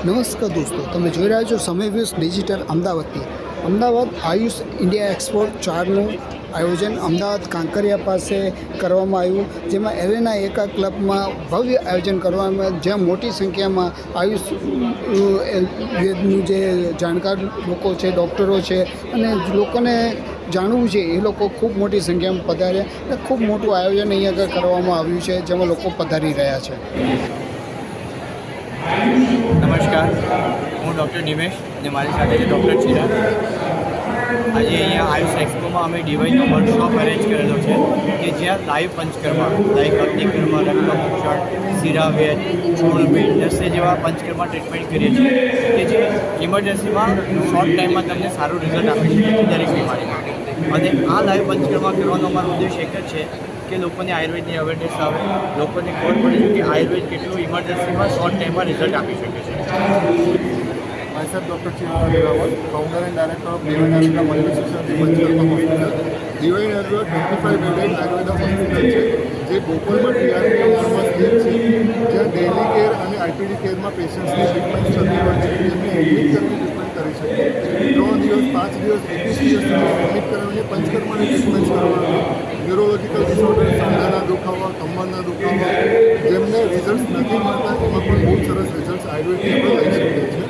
નમસ્કાર દોસ્તો, તમે જોઈ રહ્યા છો સમય વ્યૂઝ ડિજિટલ અમદાવાદથી. અમદાવાદ આયુષ ઇન્ડિયા એક્સપોર્ટ 4નું આયોજન અમદાવાદ કાંકરિયા પાસે કરવામાં આવ્યું, જેમાં એરેના એકા ક્લબમાં ભવ્ય આયોજન કરવામાં, જ્યાં મોટી સંખ્યામાં આયુષ વેદનું જે જાણકાર લોકો છે, ડૉક્ટરો છે અને લોકોને જાણવું છે એ લોકો ખૂબ મોટી સંખ્યામાં પધાર્યા અને ખૂબ મોટું આયોજન અહીંયા આગળ કરવામાં આવ્યું છે, જેમાં લોકો પધારી રહ્યા છે. નમસ્કાર, હું ડૉક્ટર નિમેશ અને મારી સાથે છે ડૉક્ટર ચિરાગ. આજે અહીંયા આયુષ એક્સપોમાં અમે ડીવાયનો વર્કશોપ અરેન્જ કરેલો છે કે જ્યાં લાઈવ પંચકર્મા લાઈક અગ્નિકર્મ, રક્તમોક્ષણ, શિરાવેદ, ચૂર્ણબીજ, દસે જેવા પંચકર્મા ટ્રીટમેન્ટ કરીએ છીએ કે જે ઇમરજન્સીમાં શોર્ટ ટાઈમમાં તમને સારું રિઝલ્ટ આપી શકે છે દરેક બીમારીમાં. અને આ લાઈવ પંચકર્મા કરવાનો અમારો ઉદ્દેશ એક જ છે કે લોકોને આયુર્વેદની અવેરનેસ આવે, લોકોને ખબર પડે કે આયુર્વેદ કેટલું ઇમરજન્સીમાં શોર્ટ ટાઈમમાં રિઝલ્ટ આપી શકે છે. myself Dr. Chirag Rawal, founder and director of Divine Ayurveda Multi-Specialty Panchkarma Hospital. Divine Ayurveda 25 bedded Ayurveda hospital છે, જે બોપલમાં ટીઆરપી નંબરમાં સ્થિત છે, જ્યાં ડેઇલી કેર અને આઈપીડી કેરમાં પેશન્ટ્સની ટ્રીટમેન્ટ થતી હોય છે, જેમને એડમિટ કરીને ટ્રીટમેન્ટ કરી શકે. 3 દિવસ, 5 દિવસ, 21 દિવસ સુધી એડમિટ કરાવીને પંચકર્માની ટ્રીટમેન્ટ કરવાની. ન્યુરોલોજીકલ ડિસઓર્ડર, સાંધાના દુખાવા, કમરના દુખાવા, જેમને રિઝલ્ટ નથી મળતા એમાં પણ બહુ સરસ રિઝલ્ટ આયુર્વેદથી આપણે લઈ શકીએ છીએ.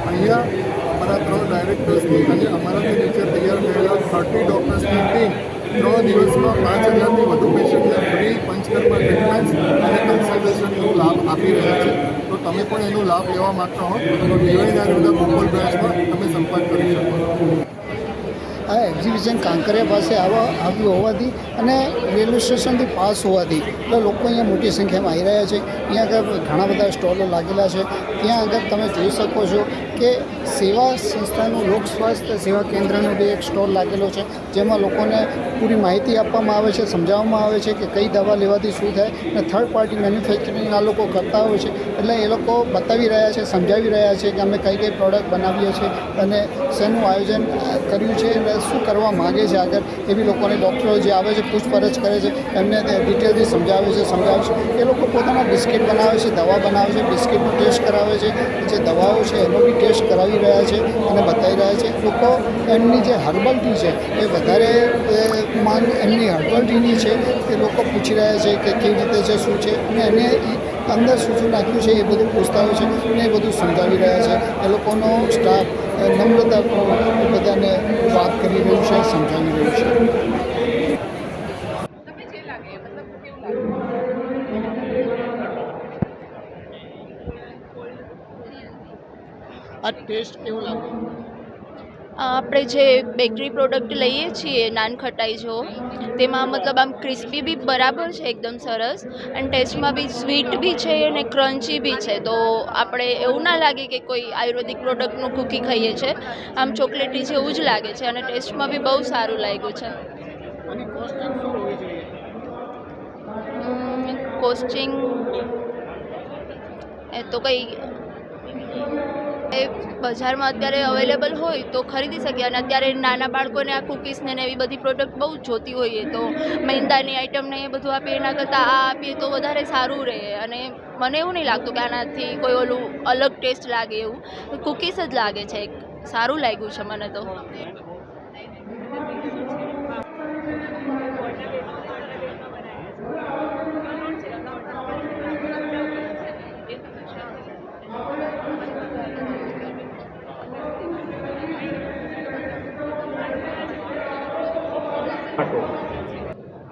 અહીંયા અમારા 3 ડાયરેક્ટર્સની અને અમારાથી નીચે તૈયાર થયેલા 30 ડૉક્ટર્સની ટીમ 3 દિવસમાં 5000થી વધુ પેશન્ટને ફ્રી પંચકર્મા ટ્રીટમેન્ટ અને કન્સલ્ટેશનનો લાભ આપી રહ્યા છે. તો તમે પણ એનો લાભ લેવા માગતા હો તો ડિવાઇન આયુર્વેદા બોપલ બ્રાન્ચમાં તમે સંપર્ક કરી શકો. આ એક્ઝિબિશન કાંકરિયા પાસે આવ્યું હોવાથી અને રેલવે સ્ટેશનથી પાસ હોવાથી એટલે લોકો અહીંયા મોટી સંખ્યામાં આવી રહ્યા છે. અહીંયા આગળ ઘણા બધા સ્ટોલો લાગેલા છે. ત્યાં આગળ તમે જોઈ શકો છો કે સેવા સંસ્થાનું લોક સ્વાસ્થ્ય સેવા કેન્દ્રનો બી એક સ્ટોલ લાગેલો છે, જેમાં લોકોને પૂરી માહિતી આપવામાં આવે છે, સમજાવવામાં આવે છે કે કઈ દવા લેવાથી શું થાય. અને થર્ડ પાર્ટી મેન્યુફેક્ચરિંગ આ લોકો કરતા હોય છે, એટલે એ લોકો બતાવી રહ્યા છે, સમજાવી રહ્યા છે કે અમે કઈ કઈ પ્રોડક્ટ બનાવીએ છીએ અને શેનું આયોજન કર્યું છે અને શું કરવા માગે છે આગળ. એવી લોકોને ડૉક્ટરો જે આવે છે પૂછપરછ કરે છે, એમને ડિટેલથી સમજાવે છે. એ લોકો પોતાના બિસ્કિટ બનાવે છે, દવા બનાવે છે, બિસ્કિટનો ટેસ્ટ કરાવે છે, જે દવાઓ છે એનો બી ટેસ્ટ કરાવી રહ્યા છે અને બતાવી રહ્યા છે. લોકો એમની જે હર્બલ ટી છે એ વધારે માંગ એમની હર્બલ ટીની છે, એ લોકો પૂછી રહ્યા છે કે કેવી રીતે છે, શું છે, અને એને અંદર શું શું નાખ્યું છે એ બધું પૂછતા હોય છે અને એ બધું સમજાવી રહ્યા છે. એ લોકોનો સ્ટાફ નમ્રતાપૂર્વક બધાને વાત કરી રહ્યું છે, સમજાવી રહ્યું છે. આ ટેસ્ટ કેવો લાગે? આપણે જે બેકરી પ્રોડક્ટ લઈએ છીએ નાનખટાઈ જો, તેમાં મતલબ આમ ક્રિસ્પી બી બરાબર છે, એકદમ સરસ, અને ટેસ્ટમાં બી સ્વીટ બી છે અને ક્રન્ચી બી છે. તો આપણે એવું ના લાગે કે કોઈ આયુર્વેદિક પ્રોડક્ટનું કૂકી ખાઈએ છીએ, આમ ચોકલેટી જેવું જ લાગે છે અને ટેસ્ટમાં બી બહુ સારું લાગ્યું છે. કોસ્ટિંગ એ તો કંઈ એ બજારમાં અત્યારે અવેલેબલ હોય તો ખરીદી શકીએ. અને અત્યારે નાના બાળકોને આ કૂકીઝને ને એવી બધી પ્રોડક્ટ બહુ જ જોતી હોઈએ, તો મેંદાની આઈટમને એ બધું આપીએ એના કરતાં આ આપીએ તો વધારે સારું રહે. અને મને એવું નહીં લાગતું કે આનાથી કોઈ ઓલું અલગ ટેસ્ટ લાગે, એવું કૂકીઝ જ લાગે છે. સારું લાગ્યું છે મને તો.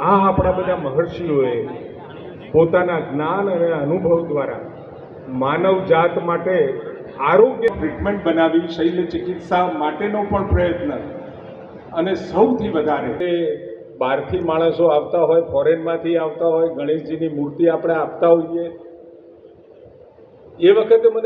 આ આપણા બધા મહર્ષિઓએ પોતાના જ્ઞાન અને અનુભવ દ્વારા માનવ જાત માટે આરોગ્ય ટ્રીટમેન્ટ બનાવી, શૈલ્ય ચિકિત્સા માટેનો પણ પ્રયત્ન. અને સૌથી વધારે બહારથી માણસો આવતા હોય, ફોરેનમાંથી આવતા હોય, ગણેશજીની મૂર્તિ આપણે આપતા હોઈએ, એ વખતે મને